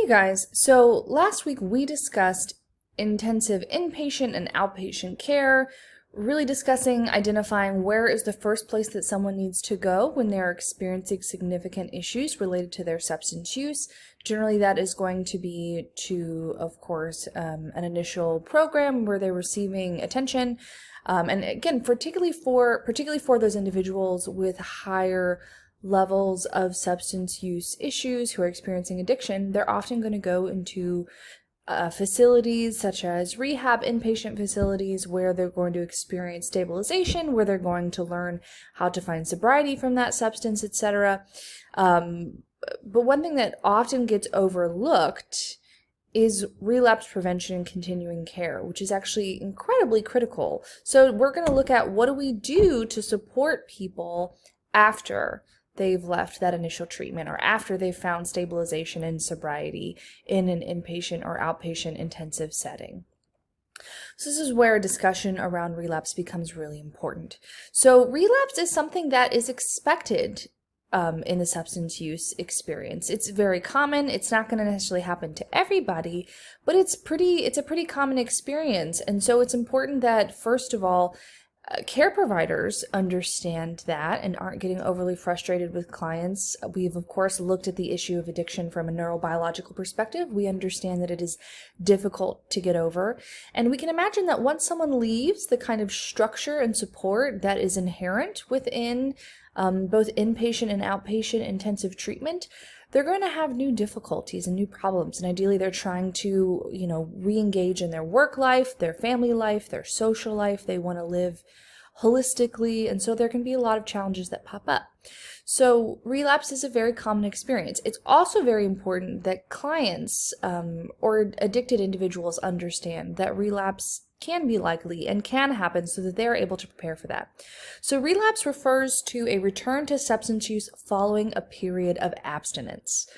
Hey guys, so last week we discussed intensive inpatient and outpatient care, really discussing identifying where is the first place that someone needs to go when they're experiencing significant issues related to their substance use. Generally, that is going to be to, of course, an initial program where they're receiving attention. And again, particularly for those individuals with higher levels of substance use issues who are experiencing addiction, they're often going to go into facilities such as rehab inpatient facilities where they're going to experience stabilization, where they're going to learn how to find sobriety from that substance, etc. But one thing that often gets overlooked is relapse prevention and continuing care, which is actually incredibly critical. So we're going to look at what do we do to support people after they've left that initial treatment or after they've found stabilization and sobriety in an inpatient or outpatient intensive setting. So this is where a discussion around relapse becomes really important. So relapse is something that is expected in the substance use experience. It's very common. It's not going to necessarily happen to everybody, but it's a pretty common experience. And so it's important that, first of all, care providers understand that and aren't getting overly frustrated with clients. We've, of course, looked at the issue of addiction from a neurobiological perspective. We understand that it is difficult to get over. And we can imagine that once someone leaves, the kind of structure and support that is inherent within both inpatient and outpatient intensive treatment, they're going to have new difficulties and new problems. And ideally, they're trying to, re-engage in their work life, their family life, their social life. They want to live holistically. And so there can be a lot of challenges that pop up. So relapse is a very common experience. It's also very important that clients or addicted individuals understand that relapse can be likely and can happen so that they're able to prepare for that. So relapse refers to a return to substance use following a period of abstinence.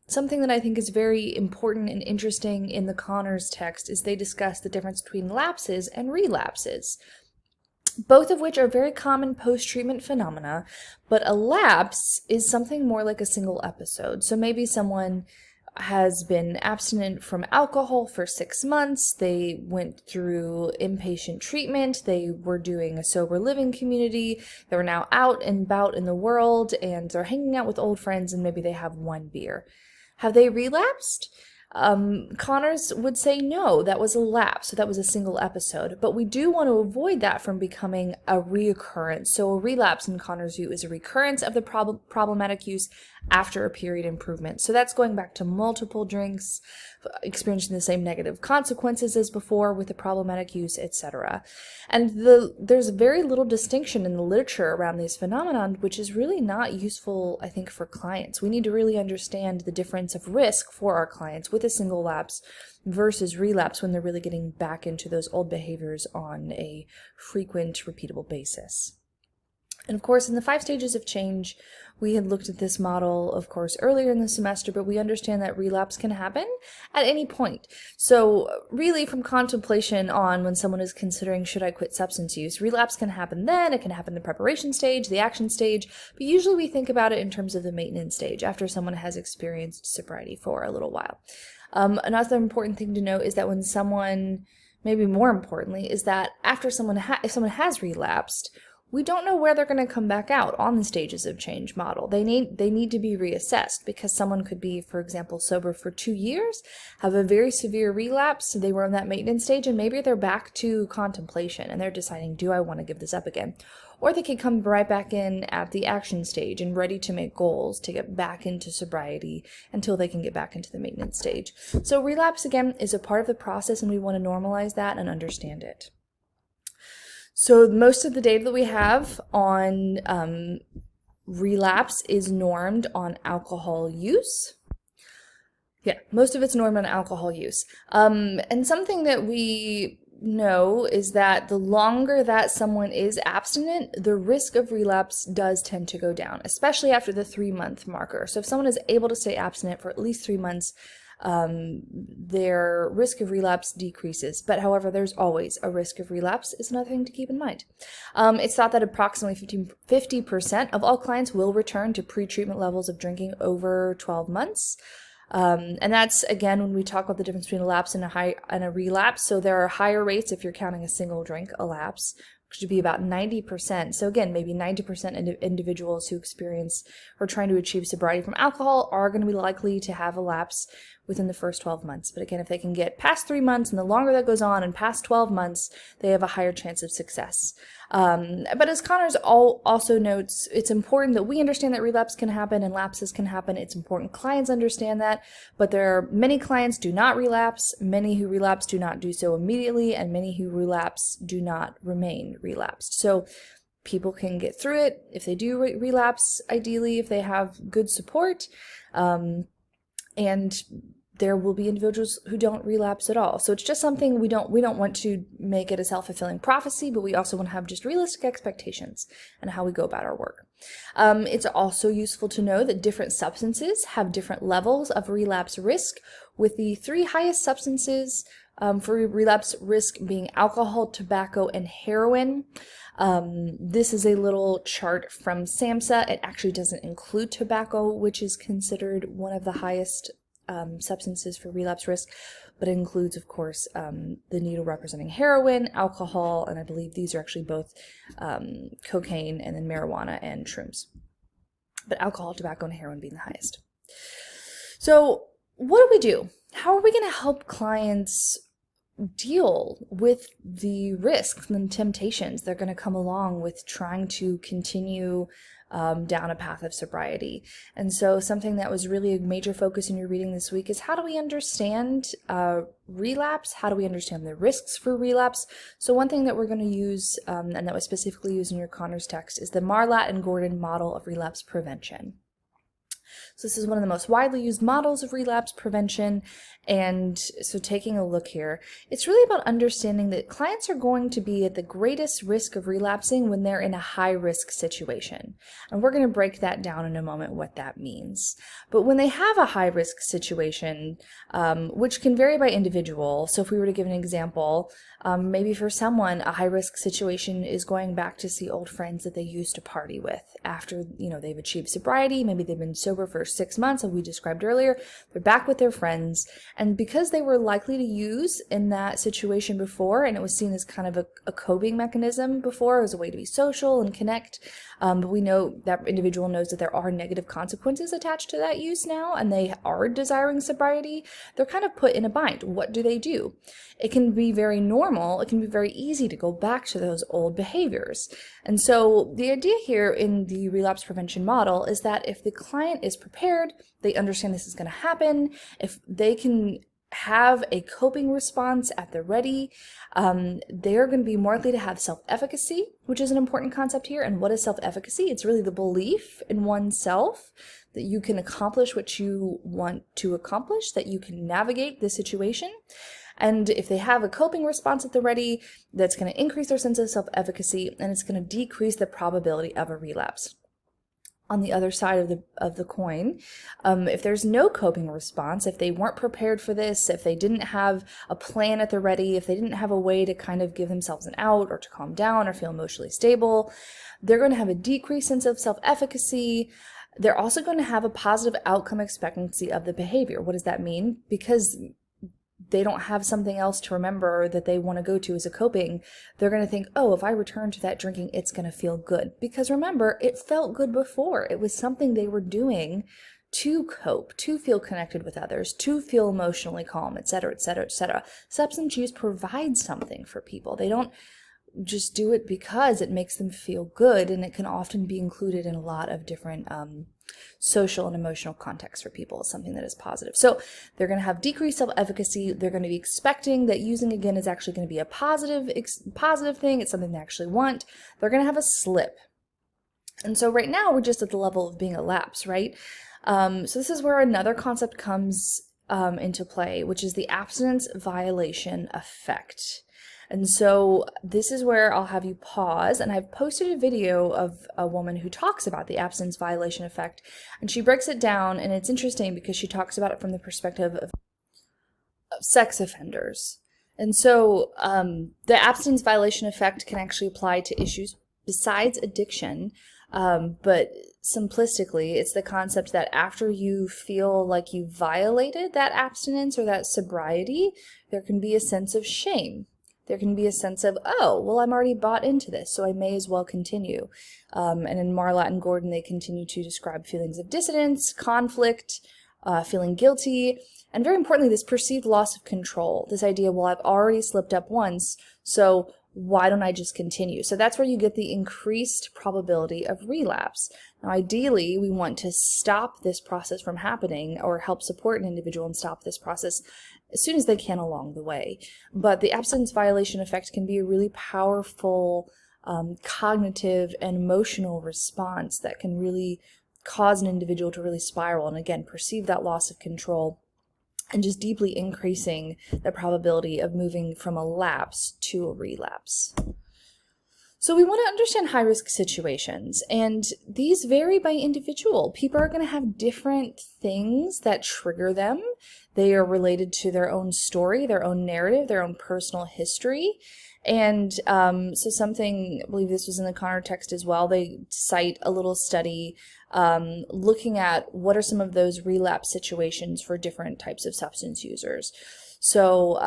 Something that I think is very important and interesting in the Connors text is they discuss the difference between lapses and relapses, both of which are very common post-treatment phenomena, but a lapse is something more like a single episode. So maybe someone has been abstinent from alcohol for 6 months. They went through inpatient treatment. They were doing a sober living community. They were now out and about in the world and they're hanging out with old friends and maybe they have one beer. Have they relapsed? Connors would say no, that was a lapse, so that was a single episode. But we do want to avoid that from becoming a reoccurrence. So a relapse in Connors' view is a recurrence of the problematic use after a period improvement. So that's going back to multiple drinks, experiencing the same negative consequences as before with the problematic use, etc. And there's very little distinction in the literature around these phenomena, which is really not useful, I think, for clients. We need to really understand the difference of risk for our clients with a single lapse versus relapse when they're really getting back into those old behaviors on a frequent, repeatable basis. And of course, in the 5 stages of change, we had looked at this model, of course, earlier in the semester, but we understand that relapse can happen at any point. So really from contemplation on when someone is considering, should I quit substance use, relapse can happen then, it can happen in the preparation stage, the action stage, but usually we think about it in terms of the maintenance stage after someone has experienced sobriety for a little while. Another important thing to note is that when someone, maybe more importantly, is that after if someone has relapsed, we don't know where they're going to come back out on the stages of change model. They need to be reassessed because someone could be, for example, sober for 2 years, have a very severe relapse, they were in that maintenance stage, and maybe they're back to contemplation and they're deciding, do I want to give this up again? Or they could come right back in at the action stage and ready to make goals to get back into sobriety until they can get back into the maintenance stage. So relapse, again, is a part of the process and we want to normalize that and understand it. So most of the data that we have on relapse is normed on alcohol use. Yeah, most of it's normed on alcohol use. And something that we know is that the longer that someone is abstinent, the risk of relapse does tend to go down, especially after the 3-month marker. So if someone is able to stay abstinent for at least 3 months, their risk of relapse decreases. But however, there's always a risk of relapse is another thing to keep in mind. It's thought that approximately 50% of all clients will return to pre-treatment levels of drinking over 12 months. And that's, again, when we talk about the difference between a lapse and a relapse. So there are higher rates if you're counting a single drink, a lapse, which would be about 90%. So again, maybe 90% individuals who experience or trying to achieve sobriety from alcohol are going to be likely to have a lapse within the first 12 months. But again, if they can get past 3 months, and the longer that goes on and past 12 months, they have a higher chance of success. But as Connors also notes, it's important that we understand that relapse can happen and lapses can happen. It's important clients understand that, but there are many clients do not relapse, many who relapse do not do so immediately, and many who relapse do not remain relapsed. So people can get through it if they do relapse, ideally if they have good support, and there will be individuals who don't relapse at all. So it's just something we don't want to make it a self-fulfilling prophecy, but we also want to have just realistic expectations and how we go about our work. It's also useful to know that different substances have different levels of relapse risk, with the 3 highest substances for relapse risk being alcohol, tobacco, and heroin. This is a little chart from SAMHSA. It actually doesn't include tobacco, which is considered one of the highest substances for relapse risk, but it includes, of course, the needle representing heroin, alcohol, and I believe these are actually both cocaine, and then marijuana and shrooms. But alcohol, tobacco, and heroin being the highest. So what do we do? How are we going to help clients deal with the risks and temptations that are going to come along with trying to continue down a path of sobriety? And so something that was really a major focus in your reading this week is, how do we understand relapse? How do we understand the risks for relapse? So one thing that we're going to use, and that was specifically used in your Connors text, is the Marlatt and Gordon model of relapse prevention. So this is one of the most widely used models of relapse prevention. And so taking a look here, it's really about understanding that clients are going to be at the greatest risk of relapsing when they're in a high risk situation. And we're going to break that down in a moment, what that means. But when they have a high risk situation, which can vary by individual. So if we were to give an example, maybe for someone, a high risk situation is going back to see old friends that they used to party with after, they've achieved sobriety. Maybe they've been sober for 6 months, as we described earlier. They're back with their friends. And because they were likely to use in that situation before, and it was seen as kind of a coping mechanism before, as a way to be social and connect, but we know that individual knows that there are negative consequences attached to that use now, and they are desiring sobriety, they're kind of put in a bind. What do? It can be very normal, it can be very easy to go back to those old behaviors. And so the idea here in the relapse prevention model is that if the client is prepared, they understand this is going to happen, if they can have a coping response at the ready, they're going to be more likely to have self-efficacy, which is an important concept here. And what is self-efficacy? It's really the belief in oneself that you can accomplish what you want to accomplish, that you can navigate the situation. And if they have a coping response at the ready, that's going to increase their sense of self-efficacy, and it's going to decrease the probability of a relapse. On the other side of the coin, if there's no coping response, if they weren't prepared for this, if they didn't have a plan at the ready, if they didn't have a way to kind of give themselves an out or to calm down or feel emotionally stable, they're going to have a decreased sense of self-efficacy. They're also going to have a positive outcome expectancy of the behavior. What does that mean? Because they don't have something else to remember that they want to go to as a coping, they're going to think, oh, if I return to that drinking, it's going to feel good. Because remember, it felt good before. It was something they were doing to cope, to feel connected with others, to feel emotionally calm, etc., etc., etc. Substance use provides something for people. They don't just do it because it makes them feel good, and it can often be included in a lot of different social and emotional contexts for people. It's something that is positive. So they're going to have decreased self-efficacy. They're going to be expecting that using again is actually going to be a positive thing. It's something they actually want. They're going to have a slip. And so right now we're just at the level of being a lapse, right? So this is where another concept comes into play, which is the abstinence violation effect. And so this is where I'll have you pause, and I've posted a video of a woman who talks about the abstinence violation effect, and she breaks it down, and it's interesting because she talks about it from the perspective of sex offenders. And so the abstinence violation effect can actually apply to issues besides addiction, But simplistically, it's the concept that after you feel like you violated that abstinence or that sobriety, there can be a sense of shame. There can be a sense of, oh, well, I'm already bought into this, so I may as well continue. And in Marlatt and Gordon, they continue to describe feelings of dissonance, conflict, feeling guilty, and very importantly, this perceived loss of control. This idea, well, I've already slipped up once, so why don't I just continue? So that's where you get the increased probability of relapse. Now, ideally, we want to stop this process from happening or help support an individual and stop this process as soon as they can along the way. But the abstinence violation effect can be a really powerful cognitive and emotional response that can really cause an individual to really spiral and, again, perceive that loss of control, and just deeply increasing the probability of moving from a lapse to a relapse. So we want to understand high-risk situations, and these vary by individual. People are going to have different things that trigger them. They are related to their own story, their own narrative, their own personal history. And so something, I believe this was in the Connor text as well, they cite a little study looking at what are some of those relapse situations for different types of substance users. So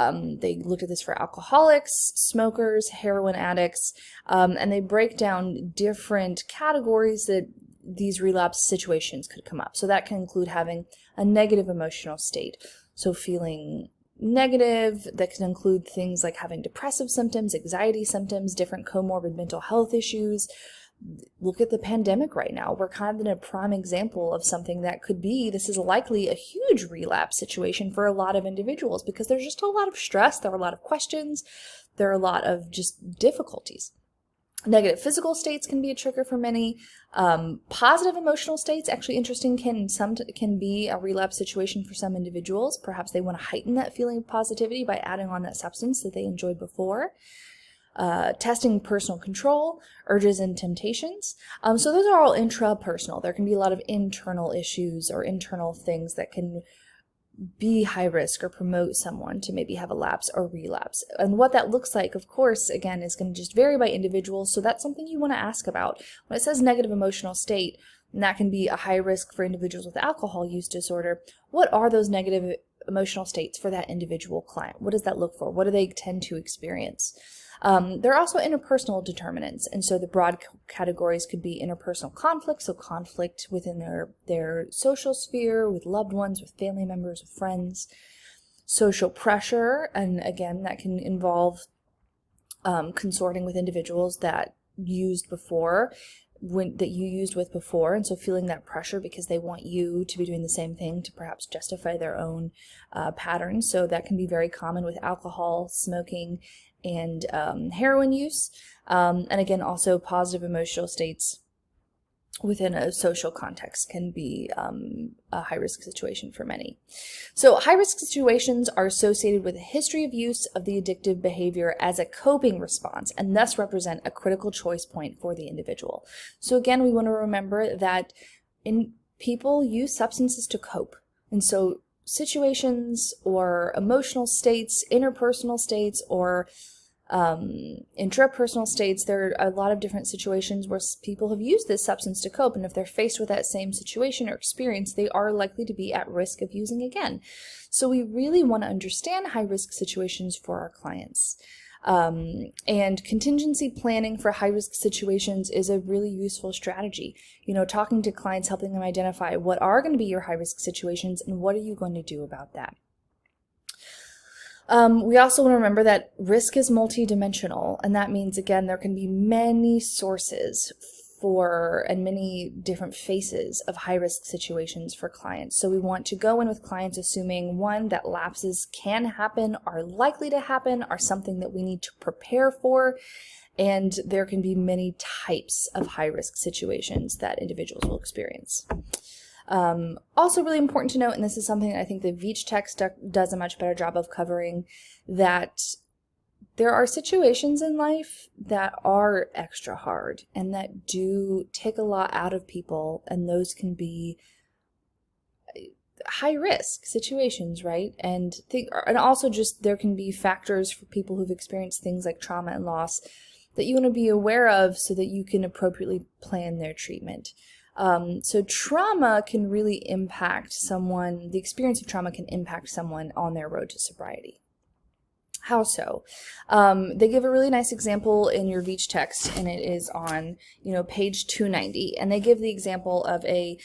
they looked at this for alcoholics, smokers, heroin addicts, and they break down different categories that these relapse situations could come up. So that can include having a negative emotional state, so feeling negative. That can include things like having depressive symptoms, anxiety symptoms, different comorbid mental health issues. Look at the pandemic right now. We're kind of in a prime example of something that could be, this is likely a huge relapse situation for a lot of individuals because there's just a lot of stress, there are a lot of questions, there are a lot of just difficulties. Negative physical states can be a trigger for many. Positive emotional states, actually interesting, can be a relapse situation for some individuals. Perhaps they want to heighten that feeling of positivity by adding on that substance that they enjoyed before. Testing personal control, urges and temptations. So those are all intrapersonal. There can be a lot of internal issues or internal things that can be high risk or promote someone to maybe have a lapse or relapse. And what that looks like, of course, again, is going to just vary by individuals. So that's something you want to ask about. When it says negative emotional state, and that can be a high risk for individuals with alcohol use disorder, what are those negative emotional states for that individual client? What does that look for? What do they tend to experience? There are also interpersonal determinants, and so the broad categories could be interpersonal conflict, so conflict within their social sphere, with loved ones, with family members, with friends. Social pressure, and again, that can involve consorting with individuals that used before, that you used with before, and so feeling that pressure because they want you to be doing the same thing to perhaps justify their own patterns. So that can be very common with alcohol, smoking, and heroin use. And again, also positive emotional states within a social context can be a high-risk situation for many. So high-risk situations are associated with a history of use of the addictive behavior as a coping response, and thus represent a critical choice point for the individual. So again, we want to remember that people use substances to cope. And so situations or emotional states, interpersonal states, or intrapersonal states, there are a lot of different situations where people have used this substance to cope, and if they're faced with that same situation or experience, they are likely to be at risk of using again. So we really want to understand high-risk situations for our clients. And contingency planning for high-risk situations is a really useful strategy. Talking to clients, helping them identify what are going to be your high-risk situations and what are you going to do about that. We also want to remember that risk is multidimensional, and that means, again, there can be many sources and many different faces of high-risk situations for clients. So we want to go in with clients assuming, one, that lapses can happen, are likely to happen, are something that we need to prepare for, and there can be many types of high-risk situations that individuals will experience. Also really important to note, and this is something I think the Veach text does a much better job of covering, that there are situations in life that are extra hard and that do take a lot out of people, and those can be high risk situations, right? And also just there can be factors for people who've experienced things like trauma and loss that you want to be aware of so that you can appropriately plan their treatment. So trauma can really impact someone, the experience of trauma can impact someone on their road to sobriety. How so? They give a really nice example in your Veach text, and it is on, page 290. And they give the example of a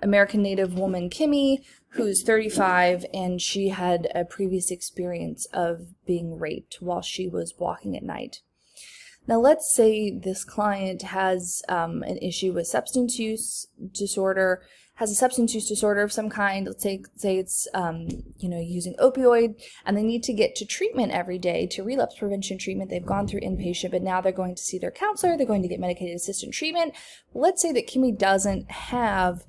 American Native woman, Kimmy, who's 35, and she had a previous experience of being raped while she was walking at night. Now, let's say this client has an issue with substance use disorder, has a substance use disorder of some kind. Let's say it's, using opioid, and they need to get to treatment every day, to relapse prevention treatment. They've gone through inpatient, but now they're going to see their counselor. They're going to get medicated assisted treatment. Let's say that Kimmy doesn't have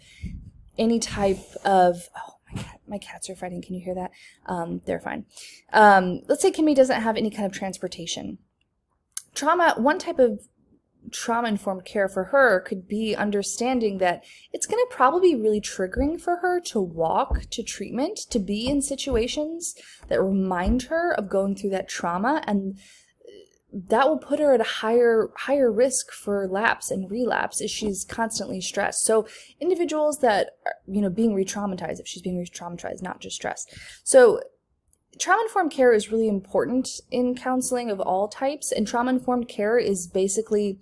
any type of, my cats are fighting. Can you hear that? They're fine. Let's say Kimmy doesn't have any kind of transportation. One type of trauma-informed care for her could be understanding that it's going to probably be really triggering for her to walk to treatment, to be in situations that remind her of going through that trauma, and that will put her at a higher risk for lapse and relapse if she's constantly stressed. So individuals that are, being re-traumatized, if she's being re-traumatized, not just stressed. So trauma-informed care is really important in counseling of all types, and trauma-informed care is basically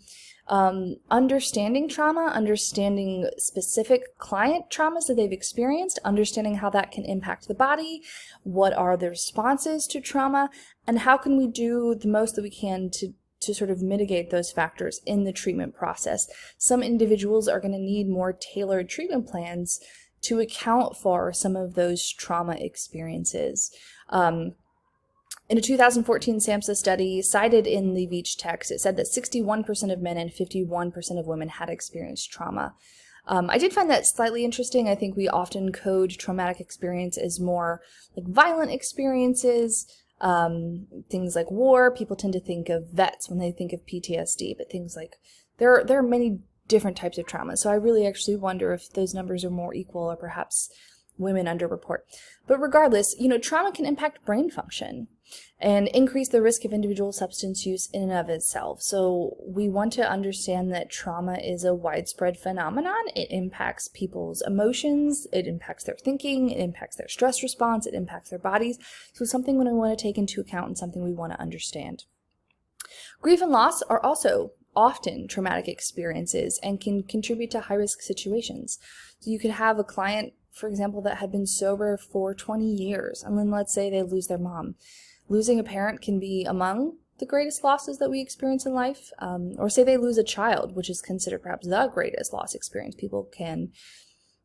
understanding trauma, understanding specific client traumas that they've experienced, understanding how that can impact the body, what are the responses to trauma, and how can we do the most that we can to sort of mitigate those factors in the treatment process. Some individuals are going to need more tailored treatment plans to account for some of those trauma experiences. In a 2014 SAMHSA study cited in the Veach text, it said that 61% of men and 51% of women had experienced trauma. I did find that slightly interesting. I think we often code traumatic experience as more like violent experiences, things like war. People tend to think of vets when they think of PTSD, but things like there are many different types of trauma. So I really actually wonder if those numbers are more equal or perhaps women underreport. But regardless, trauma can impact brain function and increase the risk of individual substance use in and of itself. So we want to understand that trauma is a widespread phenomenon. It impacts people's emotions, it impacts their thinking, it impacts their stress response, it impacts their bodies. So it's something we want to take into account and something we want to understand. Grief and loss are also often traumatic experiences and can contribute to high-risk situations. So you could have a client, for example, that had been sober for 20 years, and then let's say they lose their mom. Losing a parent can be among the greatest losses that we experience in life, or say they lose a child, which is considered perhaps the greatest loss experience people can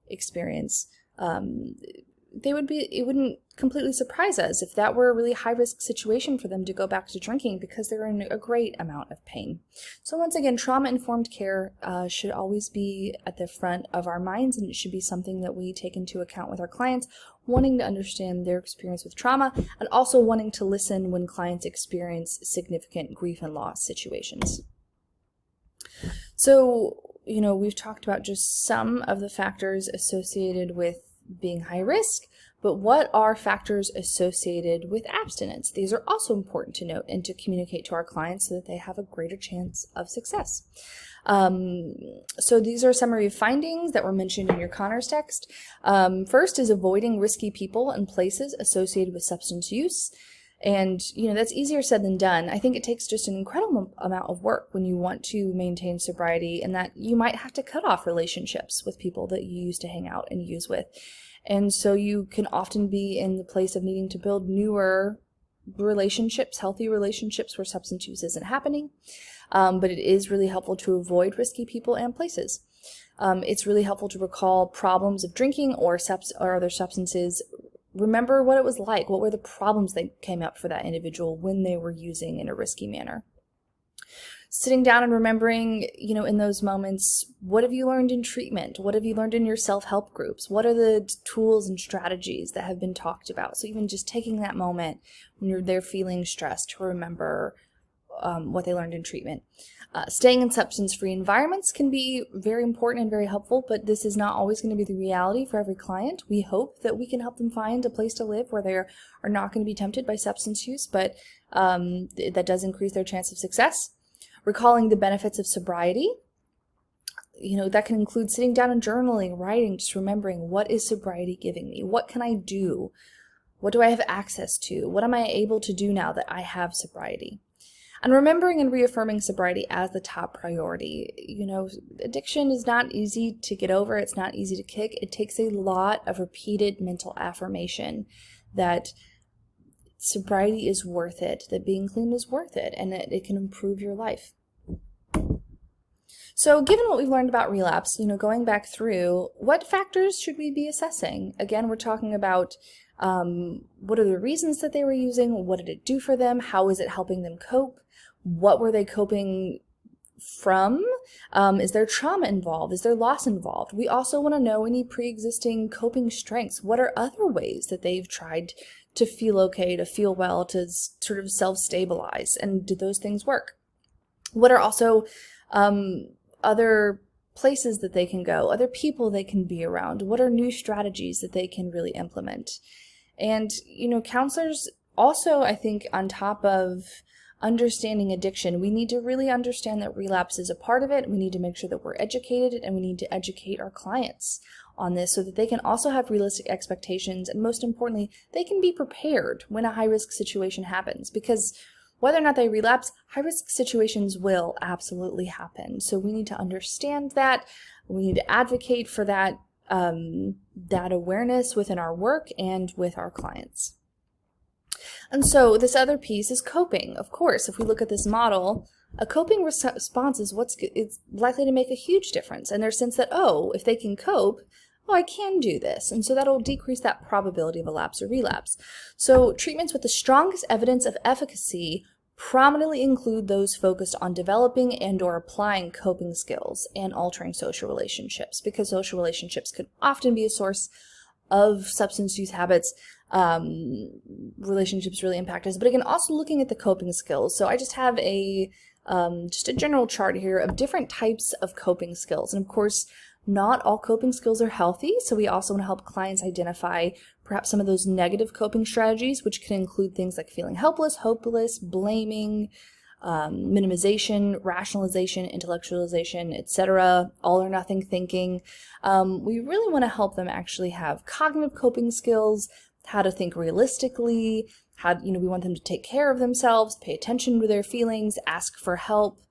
experience. It wouldn't completely surprise us if that were a really high-risk situation for them to go back to drinking because they're in a great amount of pain. So once again, trauma-informed care should always be at the front of our minds, and it should be something that we take into account with our clients, wanting to understand their experience with trauma, and also wanting to listen when clients experience significant grief and loss situations. So, we've talked about just some of the factors associated with being high risk, but what are factors associated with abstinence? These are also important to note and to communicate to our clients so that they have a greater chance of success. So these are summary findings that were mentioned in your Connors text. First is avoiding risky people and places associated with substance use. And, that's easier said than done. I think it takes just an incredible amount of work when you want to maintain sobriety, and that you might have to cut off relationships with people that you used to hang out and use with. And so you can often be in the place of needing to build newer relationships, healthy relationships where substance use isn't happening. But it is really helpful to avoid risky people and places. It's really helpful to recall problems of drinking or other substances. Remember what it was like. What were the problems that came up for that individual when they were using in a risky manner? Sitting down and remembering, in those moments, what have you learned in treatment? What have you learned in your self-help groups? What are the tools and strategies that have been talked about? So even just taking that moment when you're there feeling stressed to remember, what they learned in treatment. Staying in substance-free environments can be very important and very helpful, but this is not always going to be the reality for every client. We hope that we can help them find a place to live where they are not going to be tempted by substance use, but that does increase their chance of success. Recalling the benefits of sobriety. That can include sitting down and journaling, writing, just remembering, what is sobriety giving me? What can I do? What do I have access to? What am I able to do now that I have sobriety? And remembering and reaffirming sobriety as the top priority. Addiction is not easy to get over. It's not easy to kick. It takes a lot of repeated mental affirmation that sobriety is worth it, that being clean is worth it, and that it can improve your life. So given what we've learned about relapse, going back through, what factors should we be assessing? Again, we're talking about what are the reasons that they were using? What did it do for them? How is it helping them cope? What were they coping from? Is there trauma involved? Is there loss involved? We also want to know any pre-existing coping strengths. What are other ways that they've tried to feel okay, to feel well, to sort of self-stabilize? And did those things work? What are also other places that they can go, other people they can be around? What are new strategies that they can really implement? And, counselors also, I think, on top of understanding addiction, we need to really understand that relapse is a part of it. We need to make sure that we're educated, and we need to educate our clients on this so that they can also have realistic expectations, and most importantly, they can be prepared when a high-risk situation happens, because whether or not they relapse, high-risk situations will absolutely happen. So we need to understand that. We need to advocate for that awareness within our work and with our clients. And so this other piece is coping. Of course, if we look at this model, a coping response is it's likely to make a huge difference in their sense that, if they can cope, I can do this. And so that'll decrease that probability of a lapse or relapse. So treatments with the strongest evidence of efficacy prominently include those focused on developing and or applying coping skills and altering social relationships, because social relationships can often be a source of substance use habits. Relationships really impact us, but again, also looking at the coping skills. So I just have just a general chart here of different types of coping skills. And of course, not all coping skills are healthy, so we also want to help clients identify perhaps some of those negative coping strategies, which can include things like feeling helpless, hopeless, blaming, minimization, rationalization, intellectualization, etc., all or nothing thinking. We really want to help them actually have cognitive coping skills, how to think realistically, we want them to take care of themselves, pay attention to their feelings, ask for help,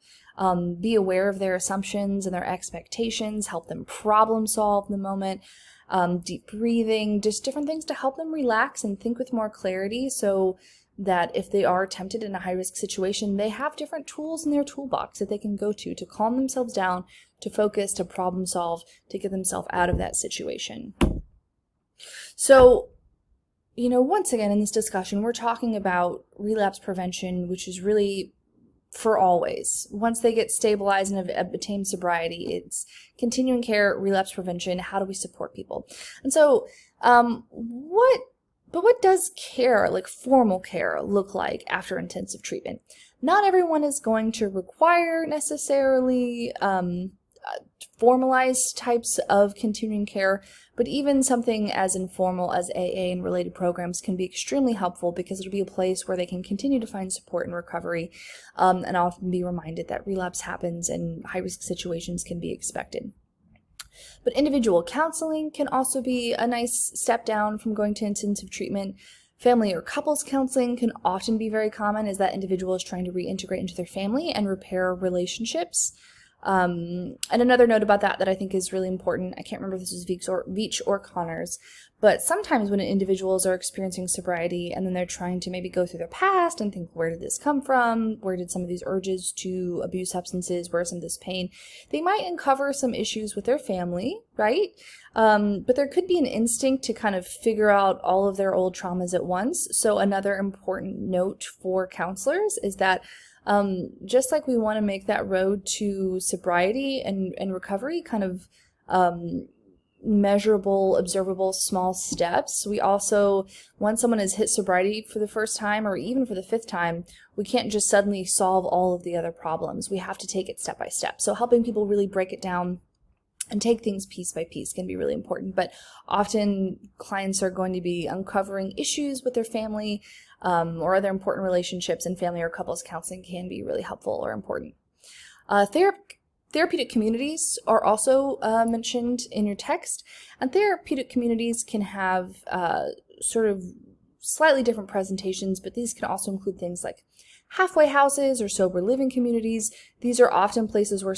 be aware of their assumptions and their expectations, help them problem solve in the moment, deep breathing, just different things to help them relax and think with more clarity, so that if they are tempted in a high-risk situation, they have different tools in their toolbox that they can go to calm themselves down, to focus, to problem solve, to get themselves out of that situation. So, once again in this discussion, we're talking about relapse prevention, which is really for always. Once they get stabilized and have attained sobriety, it's continuing care, relapse prevention. How do we support people? And so, what does care, like formal care, look like after intensive treatment? Not everyone is going to require necessarily formalized types of continuing care, but even something as informal as AA and related programs can be extremely helpful, because it'll be a place where they can continue to find support and recovery, and often be reminded that relapse happens and high-risk situations can be expected. But individual counseling can also be a nice step down from going to intensive treatment. Family or couples counseling can often be very common, as that individual is trying to reintegrate into their family and repair relationships. And another note about that I think is really important, I can't remember if this is Veach or Connors, but sometimes when individuals are experiencing sobriety and then they're trying to maybe go through their past and think, where did this come from? Where did some of these urges to abuse substances, where is some of this pain? They might uncover some issues with their family, right? But there could be an instinct to kind of figure out all of their old traumas at once. So another important note for counselors is that just like we want to make that road to sobriety and recovery kind of measurable, observable, small steps. We also, once someone has hit sobriety for the first time or even for the fifth time, we can't just suddenly solve all of the other problems. We have to take it step by step. So helping people really break it down and take things piece by piece can be really important. But often clients are going to be uncovering issues with their family or other important relationships, and family or couples counseling can be really helpful or important. Therapeutic communities are also mentioned in your text, and therapeutic communities can have sort of slightly different presentations, but these can also include things like halfway houses or sober living communities. These are often places where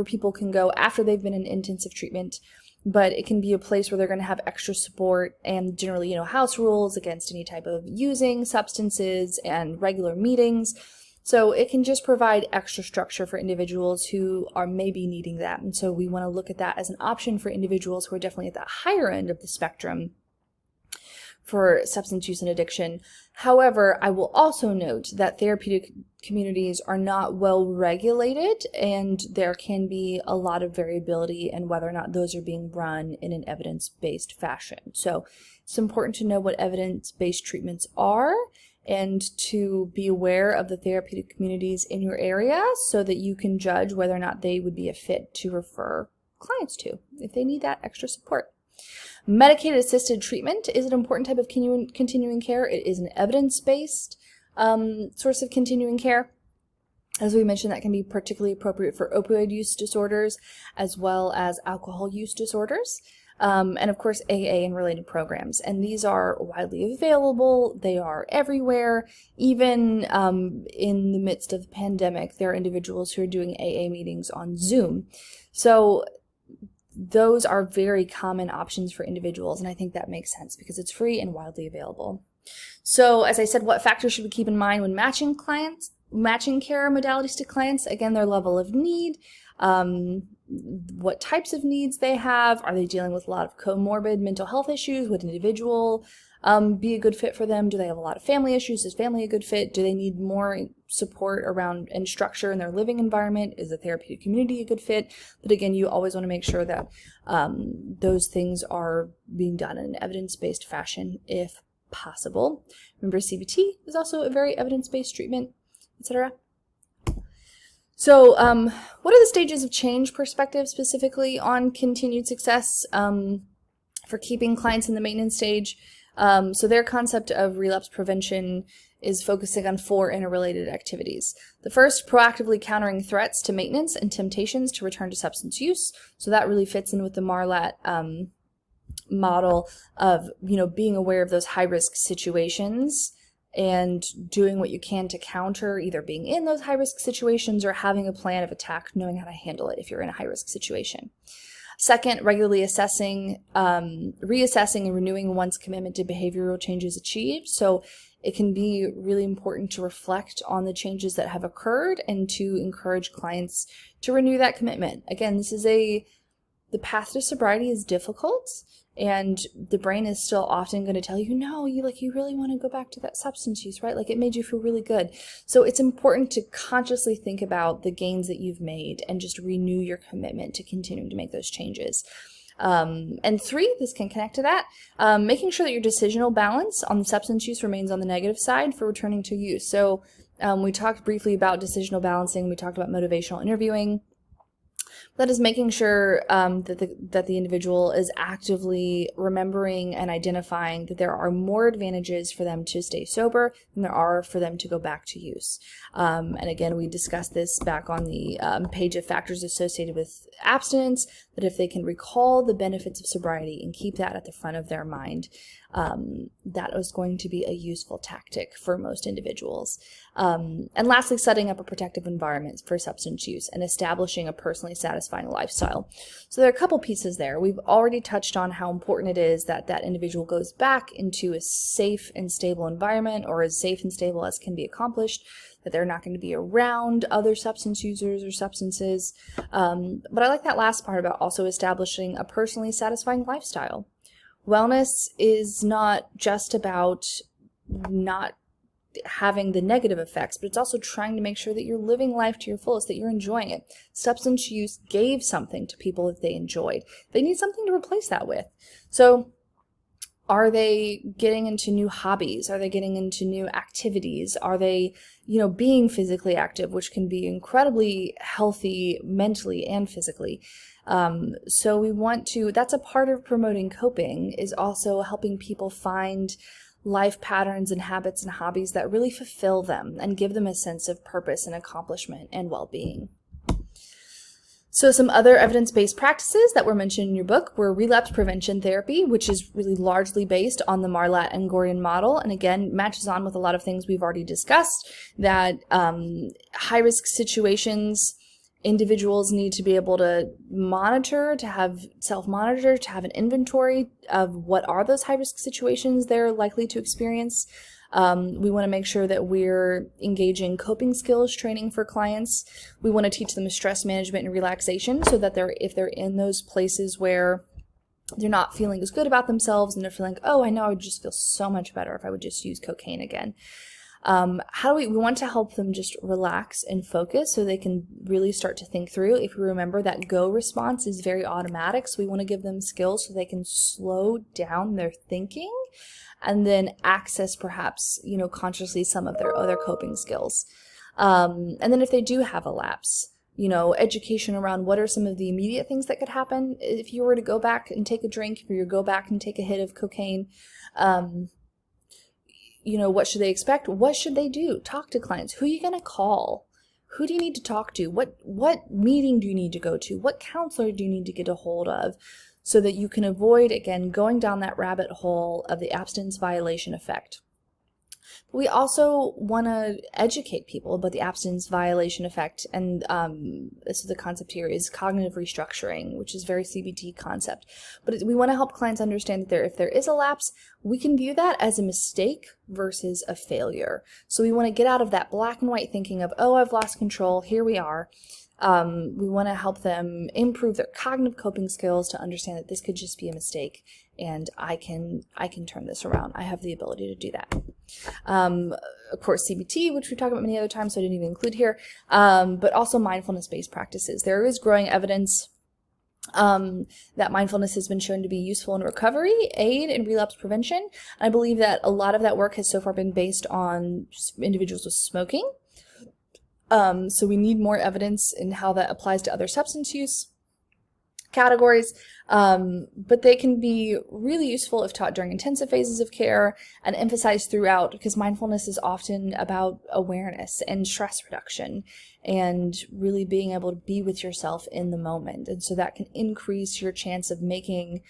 people can go after they've been in intensive treatment, but it can be a place where they're going to have extra support and generally, house rules against any type of using substances and regular meetings. So it can just provide extra structure for individuals who are maybe needing that. And so we want to look at that as an option for individuals who are definitely at the higher end of the spectrum for substance use and addiction. However, I will also note that therapeutic communities are not well regulated, and there can be a lot of variability in whether or not those are being run in an evidence-based fashion. So it's important to know what evidence-based treatments are and to be aware of the therapeutic communities in your area so that you can judge whether or not they would be a fit to refer clients to if they need that extra support. Medicated assisted treatment is an important type of continuing care. It is an evidence-based source of continuing care. As we mentioned, that can be particularly appropriate for opioid use disorders as well as alcohol use disorders. And of course, AA and related programs. And these are widely available. They are everywhere. Even in the midst of the pandemic, there are individuals who are doing AA meetings on Zoom. So those are very common options for individuals, and I think that makes sense because it's free and widely available. So as I said, what factors should we keep in mind when matching care modalities to clients? Again, their level of need, what types of needs they have. Are they dealing with a lot of comorbid mental health issues? Would an individual be a good fit for them? Do they have a lot of family issues? Is family a good fit? Do they need more support around and structure in their living environment? Is a therapeutic community a good fit? But again, you always want to make sure that those things are being done in an evidence-based fashion if possible. Remember, CBT is also a very evidence-based treatment, etc. So what are the stages of change perspective specifically on continued success for keeping clients in the maintenance stage? So their concept of relapse prevention is focusing on 4 interrelated activities. The first, proactively countering threats to maintenance and temptations to return to substance use. So that really fits in with the Marlatt model of, being aware of those high-risk situations and doing what you can to counter either being in those high-risk situations or having a plan of attack, knowing how to handle it if you're in a high-risk situation. Second, regularly reassessing and renewing one's commitment to behavioral changes achieved. So it can be really important to reflect on the changes that have occurred and to encourage clients to renew that commitment. Again, the path to sobriety is difficult, and the brain is still often going to tell you, no, you really want to go back to that substance use, right? Like it made you feel really good. So it's important to consciously think about the gains that you've made and just renew your commitment to continuing to make those changes. And 3, this can connect to that, making sure that your decisional balance on the substance use remains on the negative side for returning to use. So we talked briefly about decisional balancing. We talked about motivational interviewing. That is making sure that the individual is actively remembering and identifying that there are more advantages for them to stay sober than there are for them to go back to use. And again, we discussed this back on the page of factors associated with abstinence, that if they can recall the benefits of sobriety and keep that at the front of their mind, that is going to be a useful tactic for most individuals. And lastly, setting up a protective environment for substance use and establishing a personally satisfying lifestyle. So there are a couple pieces there. We've already touched on how important it is that that individual goes back into a safe and stable environment, or as safe and stable as can be accomplished, that they're not going to be around other substance users or substances. But I like that last part about also establishing a personally satisfying lifestyle. Wellness is not just about not having the negative effects, but it's also trying to make sure that you're living life to your fullest, that you're enjoying it. Substance use gave something to people that they enjoyed. They need something to replace that with. So are they getting into new hobbies? Are they getting into new activities? Are they, being physically active, which can be incredibly healthy mentally and physically? So we want to, that's a part of promoting coping, is also helping people find life patterns and habits and hobbies that really fulfill them and give them a sense of purpose and accomplishment and well-being. So some other evidence-based practices that were mentioned in your book were relapse prevention therapy, which is really largely based on the Marlatt and Gorian model, and again, matches on with a lot of things we've already discussed, that high-risk situations, individuals need to be able to monitor, to have self-monitor, to have an inventory of what are those high-risk situations they're likely to experience. We want to make sure that we're engaging coping skills training for clients. We want to teach them stress management and relaxation so that if they're in those places where they're not feeling as good about themselves and they're feeling, oh, I know I would just feel so much better if I would just use cocaine again. We want to help them just relax and focus so they can really start to think through. If you remember, that go response is very automatic, so we want to give them skills so they can slow down their thinking and then access perhaps, consciously some of their other coping skills. And then if they do have a lapse, education around what are some of the immediate things that could happen if you were to go back and take a drink, if you were to go back and take a hit of cocaine. What should they expect? What should they do? Talk to clients. Who are you going to call? Who do you need to talk to? What meeting do you need to go to? What counselor do you need to get a hold of so that you can avoid, again, going down that rabbit hole of the abstinence violation effect? We also want to educate people about the abstinence violation effect, and this is the concept here is cognitive restructuring, which is very CBT concept. But we want to help clients understand that if there is a lapse, we can view that as a mistake versus a failure. So we want to get out of that black and white thinking of, oh, I've lost control, here we are. We want to help them improve their cognitive coping skills to understand that this could just be a mistake and I can turn this around. I have the ability to do that. Of course, CBT, which we've talked about many other times, so I didn't even include here, but also mindfulness-based practices. There is growing evidence that mindfulness has been shown to be useful in recovery, aid, and relapse prevention. And I believe that a lot of that work has so far been based on individuals with smoking. So we need more evidence in how that applies to other substance use categories, but they can be really useful if taught during intensive phases of care and emphasized throughout, because mindfulness is often about awareness and stress reduction and really being able to be with yourself in the moment. And so that can increase your chance of making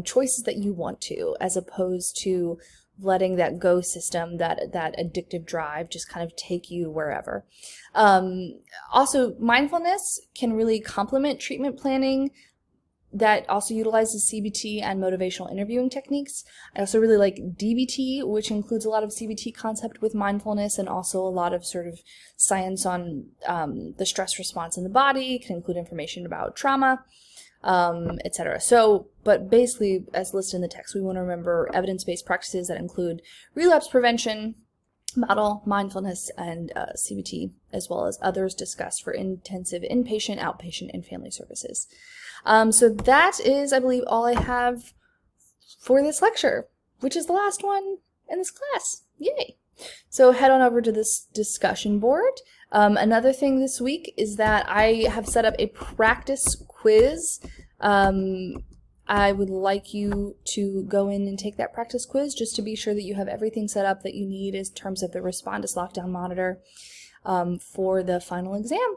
choices that you want to, as opposed to letting that go system, that addictive drive just kind of take you wherever. Also, mindfulness can really complement treatment planning that also utilizes CBT and motivational interviewing techniques. I also really like DBT, which includes a lot of CBT concept with mindfulness and also a lot of sort of science on the stress response in the body. It can include information about trauma, etc. So, but basically, as listed in the text, we want to remember evidence-based practices that include relapse prevention, model, mindfulness, and CBT, as well as others discussed for intensive inpatient, outpatient, and family services. So that is, I believe, all I have for this lecture, which is the last one in this class. Yay! So head on over to this discussion board. Another thing this week is that I have set up a practice quiz. I would like you to go in and take that practice quiz just to be sure that you have everything set up that you need in terms of the Respondus Lockdown Monitor for the final exam.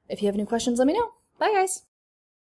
If you have any questions, let me know. Bye, guys.